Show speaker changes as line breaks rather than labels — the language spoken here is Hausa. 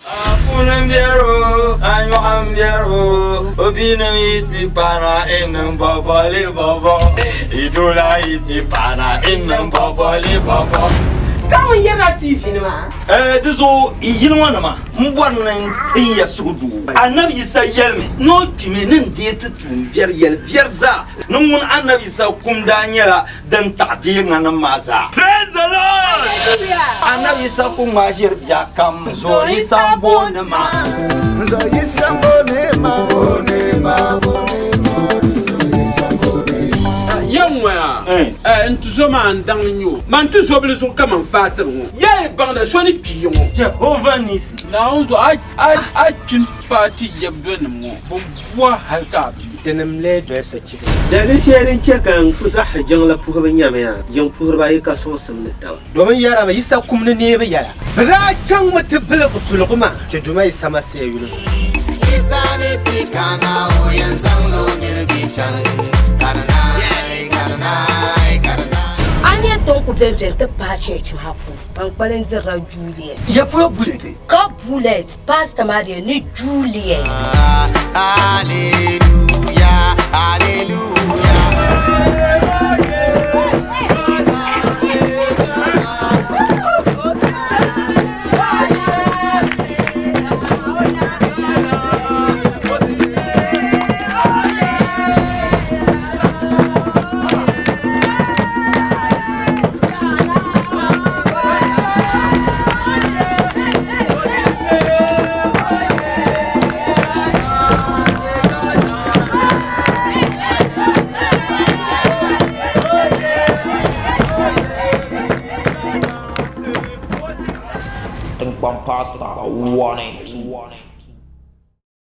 Apunambero, anyuambero, obina iti pana enam babali baba, idola iti pana enam babali baba.
Kamu yana TV ne ma?
Dizo yilwana ma, mbwana tinya sudu. Annabi Isa yelme, no kimi nin dieta tun biyar za. Nun annabi Isa kum danyela dan ta'di ngana maza. Praise the Lord. Annabi Isa kum majir biya kam zo Isa bonema.
Zo Isa bonema, bonema, bonema.
Yamwa ntuzoma ndangnyo man tuzobele zo kama fater ngo ye bangda so ni piyo
Jehovah Nisi
na unzo a kin party yebdo nmo bomwa halka
denem le do sa chi da ni sherin ce kan kusa hajjan la puha ban yama ya yan puha ba yi ka so sun ta domin yara mai isa kumne ne ba yara ra can mutubula usul kuma da dumai sama sai yulu
Isanity kana o yanzan lo nirbichan kana
Anya don ku benten ta pace cin hafu. An kwarin zira Juliet.
ya fura bulete.
Ka bullet Pastor Maria ni Juliet.
Hallelujah, hallelujah.
Pasta warning.